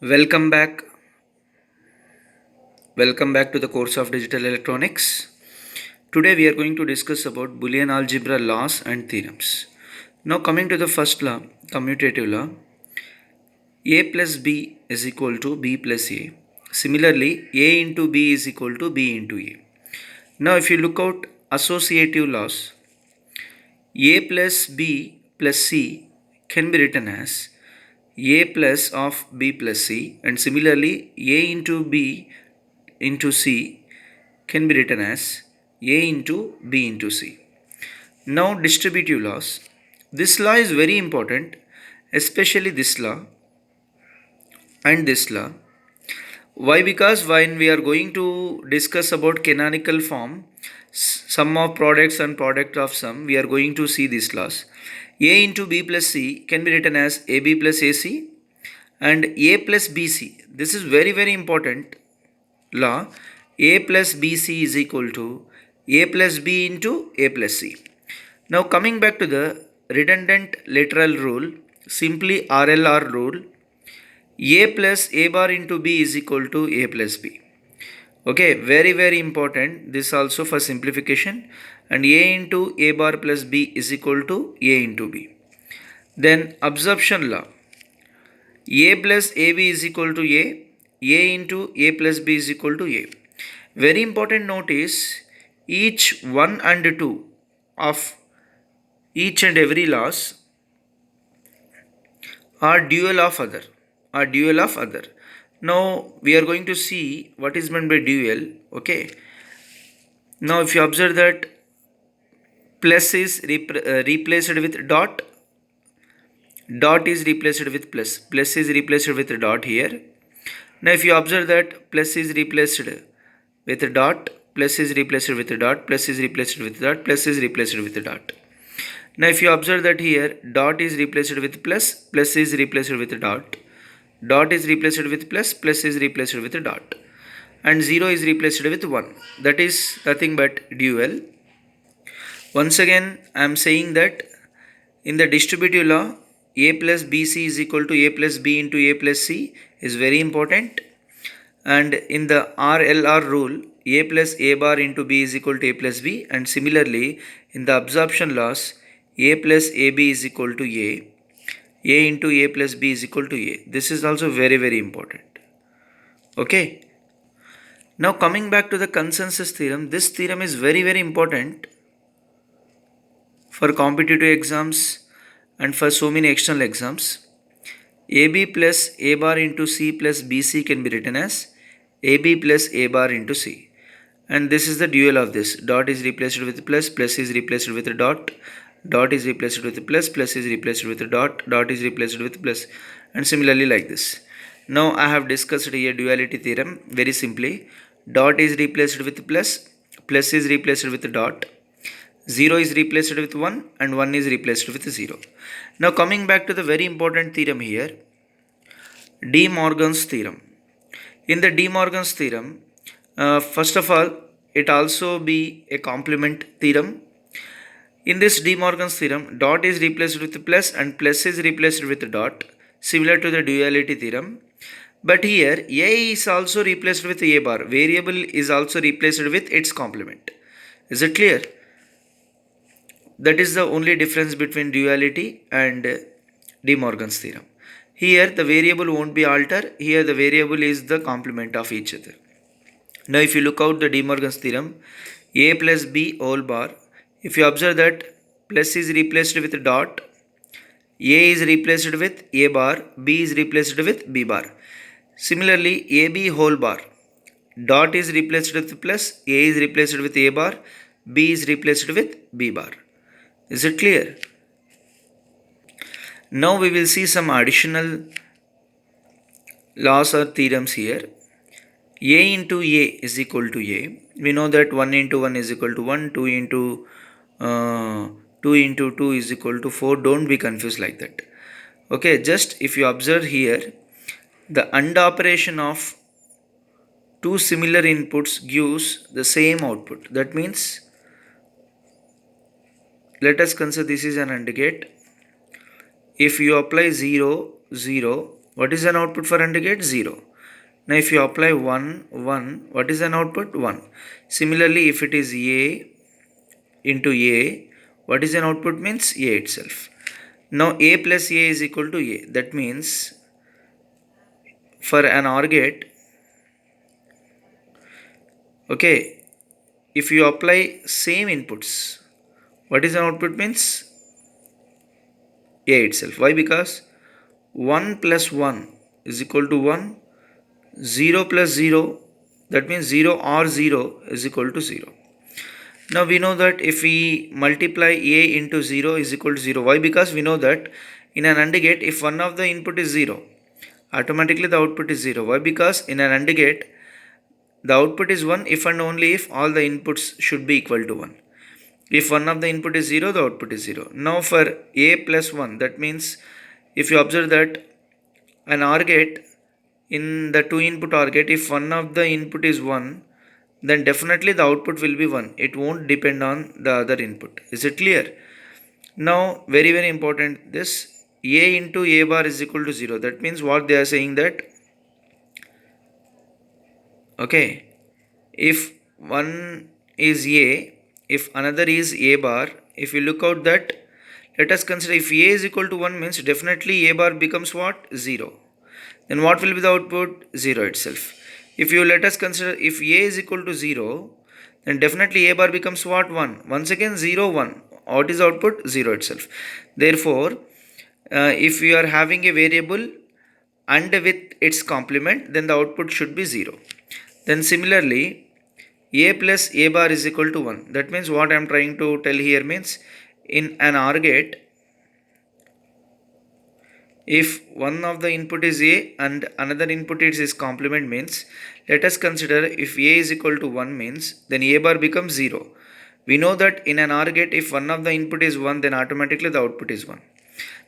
Welcome back. Welcome back to the course of digital electronics. Today we are going to discuss about Boolean algebra laws and theorems. Now coming to the first law, commutative law, a plus b is equal to b plus a. Similarly, a into b is equal to b into a. Now if you look out associative laws, a plus b plus c can be written as a plus of b plus c, and similarly a into b into c can be written as a into b into c. Now distributive laws. This law is very important, especially this law and this law. Why? Because when we are going to discuss about canonical form, sum of products and product of sum, we are going to see these laws. A into b plus c can be written as ab plus ac and a plus bc. This is very important law. A plus bc is equal to a plus b into a plus c. Now coming back to the redundant lateral rule, simply RLR rule, a plus a bar into b is equal to a plus b. Okay, very important. This also for simplification, and a into a bar plus b is equal to a into b. Then absorption law, a plus ab is equal to a into a plus b is equal to a. Very important note is each 1 and 2 of each and every laws are dual of other. Now we are going to see what is meant by dual. Okay, now if you observe that plus is replaced with dot, dot is replaced with plus is replaced with dot here. Now if you observe that plus is replaced with dot, plus is replaced with dot, plus is replaced with dot, plus is replaced with dot. Now if you observe that here dot is replaced with plus, plus is replaced with dot, dot is replaced with plus, plus is replaced with dot, and 0 is replaced with 1. That is nothing but dual. Once again I am saying that in the distributive law, a plus bc is equal to a plus b into a plus c is very important, and in the RLR rule, a plus a bar into b is equal to a plus b, and similarly in the absorption laws, a plus ab is equal to a into a plus b is equal to a. This is also very important. Okay. Now coming back to the consensus theorem, this theorem is very important for competitive exams and for so many external exams. AB plus A bar into C plus BC can be written as AB plus A bar into C. And this is the dual of this. Dot is replaced with plus, plus is replaced with dot, dot is replaced with plus, plus is replaced with dot, dot is replaced with plus, and similarly like this. Now I have discussed here duality theorem very simply. Dot is replaced with plus, plus is replaced with dot, 0 is replaced with 1, and 1 is replaced with 0. Now coming back to the very important theorem here, De Morgan's theorem. In the De Morgan's theorem, first of all, it also be a complement theorem. In this De Morgan's theorem, dot is replaced with plus and plus is replaced with dot, similar to the duality theorem. But here, a is also replaced with a bar. Variable is also replaced with its complement. Is it clear? That is the only difference between duality and De Morgan's theorem. Here the variable won't be altered. Here the variable is the complement of each other. Now if you look out the De Morgan's theorem, a plus b whole bar, if you observe that plus is replaced with dot, a is replaced with a bar, b is replaced with b bar. Similarly, ab whole bar, dot is replaced with plus, a is replaced with a bar, b is replaced with b bar. Is it clear? Now we will see some additional laws or theorems here. A into A is equal to A. We know that 1 into 1 is equal to 1, 2 into 2 is equal to 4. Don't be confused like that. Okay, just if you observe here, the AND operation of two similar inputs gives the same output. That means, let us consider this is an AND gate. If you apply 0, 0, What is an output for AND gate? 0. Now if you apply 1, 1, what is an output? 1. Similarly, if it is A into A, what is an output? Means A itself. Now A plus A is equal to A. That means for an OR gate, okay, if you apply same inputs, what is an output? Means A itself. Why? Because 1 plus 1 is equal to 1, 0 plus 0, that means 0 or 0 is equal to 0. Now we know that if we multiply A into 0 is equal to 0. Why? Because we know that in an AND gate, if one of the input is 0, automatically the output is 0. Why? Because in an AND gate, the output is 1 if and only if all the inputs should be equal to 1. If one of the input is 0, the output is 0. Now for A plus 1, that means if you observe that an OR gate, in the 2 input OR gate, if one of the input is 1, then definitely the output will be 1. It won't depend on the other input. Is it clear? Now very important, this A into A bar is equal to 0. That means what they are saying that, okay, if one is A, if another is A bar, if you look out that, let us consider if A is equal to 1 means definitely A bar becomes what? 0. Then what will be the output? 0 itself. If you let us consider if A is equal to 0, then definitely A bar becomes what? 1. Once again 0, 1. What is output? 0 itself. Therefore, if we are having a variable and with its complement, then the output should be 0. Then similarly, A plus A bar is equal to 1. That means what I am trying to tell here means in an OR gate, if one of the input is A and another input is its complement means, let us consider if A is equal to 1 means, then A bar becomes 0. We know that in an OR gate, if one of the input is 1, then automatically the output is 1.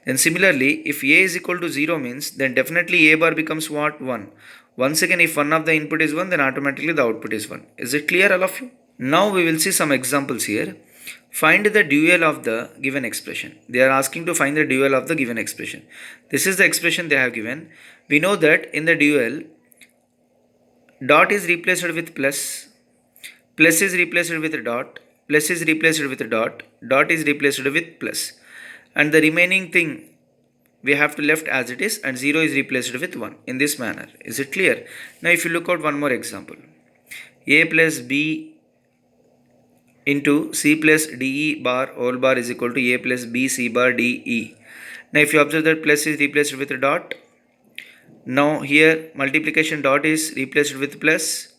Then similarly, if A is equal to 0 means, then definitely A bar becomes what? 1. Once again, if one of the input is 1, then automatically the output is 1. Is it clear, all of you? Now we will see some examples here. Find the dual of the given expression. They are asking to find the dual of the given expression. This is the expression they have given. We know that in the dual, dot is replaced with plus, plus is replaced with dot, plus is replaced with dot, dot is replaced with plus. And the remaining thing we have to left as it is, and 0 is replaced with 1 in this manner. Is it clear? Now if you look at one more example, A plus B into C plus DE bar whole bar is equal to A plus B C bar DE. Now if you observe that plus is replaced with a dot, now here multiplication dot is replaced with plus,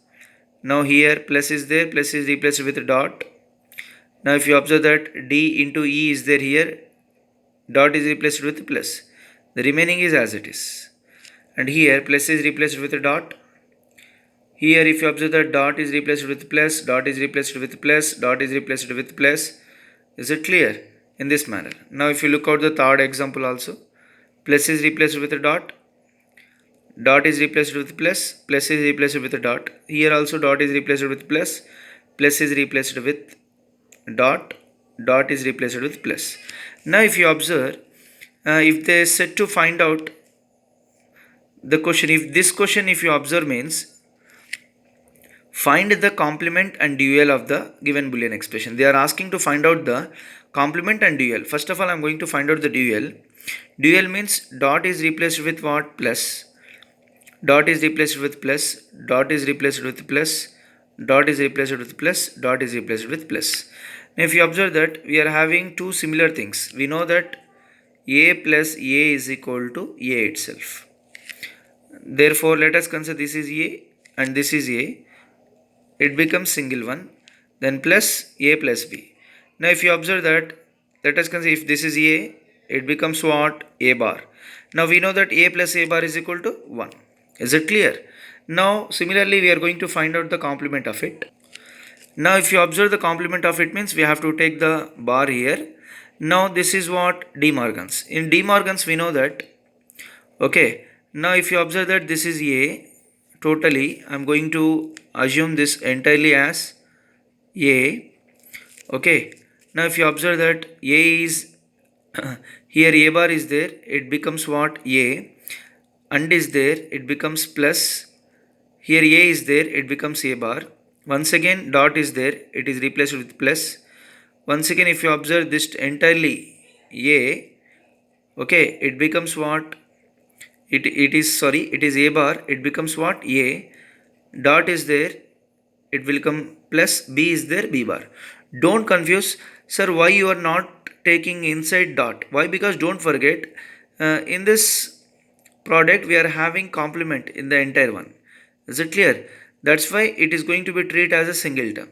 now here plus is there, plus is replaced with a dot. Now if you observe that D into E is there here, dot is replaced with plus, the remaining is as it is, and here plus is replaced with a dot. Here if you observe that dot is replaced with plus, dot is replaced with plus, dot is replaced with plus. Is it clear? In this manner. Now if you look at the third example also, plus is replaced with a dot, dot is replaced with plus, plus is replaced with a dot. Here also dot is replaced with plus, plus is replaced with dot, dot is replaced with plus. Now if you observe, if they said to find out the question, if this question if you observe means find the complement and dual of the given Boolean expression. They are asking to find out the complement and dual. First of all, I am going to find out the dual. Dual means dot is replaced with what? Plus. Dot is replaced with plus. Dot is replaced with plus. Dot is replaced with plus. Dot is replaced with plus. Now, if you observe that we are having two similar things. We know that A plus A is equal to A itself. Therefore, let us consider this is A and this is A. It becomes single one, then plus A plus B. Now if you observe that, let us consider if this is A, it becomes what? A bar. Now we know that A plus A bar is equal to 1. Is it clear? Now similarly we are going to find out the complement of it. Now if you observe the complement of it means we have to take the bar here. Now this is what? De Morgan's. In De Morgan's we know that, okay, now if you observe that this is A, totally I am going to assume this entirely as A. Okay, now if you observe that A is here A bar is there, it becomes what? A, and is there, it becomes plus. Here a is there, it becomes a bar. Once again dot is there, it is replaced with plus. Once again, if you observe this entirely a, okay, it becomes what? It is a bar, it becomes what? A. Dot is there, it will come plus, b is there, b bar. Don't confuse, sir, why you are not taking inside dot? Why? Because don't forget, in this product we are having complement in the entire one. Is it clear? That's why it is going to be treated as a single term.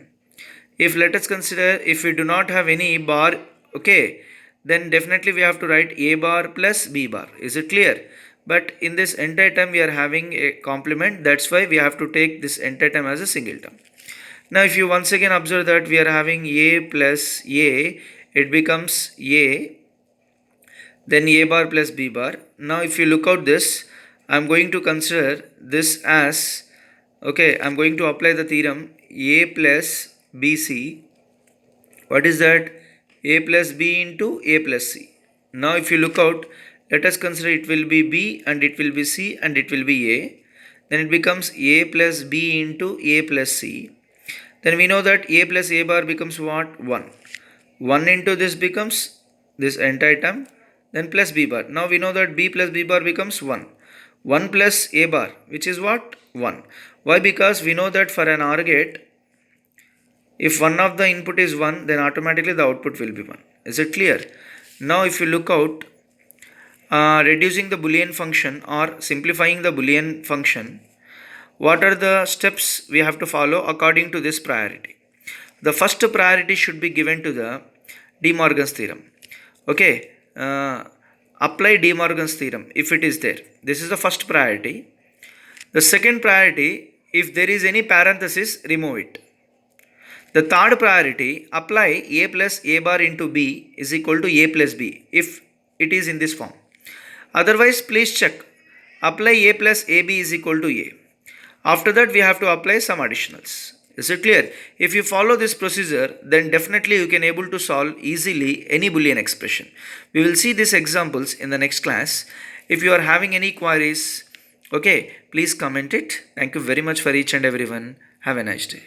If let us consider, if we do not have any bar, okay, then definitely we have to write a bar plus b bar. Is it clear? But in this entire term we are having a complement, that's why we have to take this entire term as a single term. Now if you once again observe that we are having a plus a, it becomes a, then a bar plus b bar. Now if you look out this, I am going to consider this as, okay, I am going to apply the theorem a plus bc. What is that? A plus b into a plus c. Now if you look out, let us consider it will be b and it will be c and it will be a. Then it becomes a plus b into a plus c. Then we know that a plus a bar becomes what? 1. 1 into this becomes this entire term, then plus b bar. Now we know that b plus b bar becomes 1. 1 plus a bar, which is what? 1. Why? Because we know that for an OR gate, if one of the input is 1, then automatically the output will be 1. Is it clear? Now if you look out, reducing the Boolean function or simplifying the Boolean function, what are the steps we have to follow according to this priority? The first priority should be given to the De Morgan's theorem. Okay, apply De Morgan's theorem if it is there. This is the first priority. The second priority, if there is any parenthesis, remove it. The third priority, apply a plus a bar into b is equal to a plus b if it is in this form. Otherwise, please check. Apply a plus ab is equal to a. After that, we have to apply some additionals. Is it clear? If you follow this procedure, then definitely you can able to solve easily any Boolean expression. We will see these examples in the next class. If you are having any queries, okay, please comment it. Thank you very much for each and everyone. Have a nice day.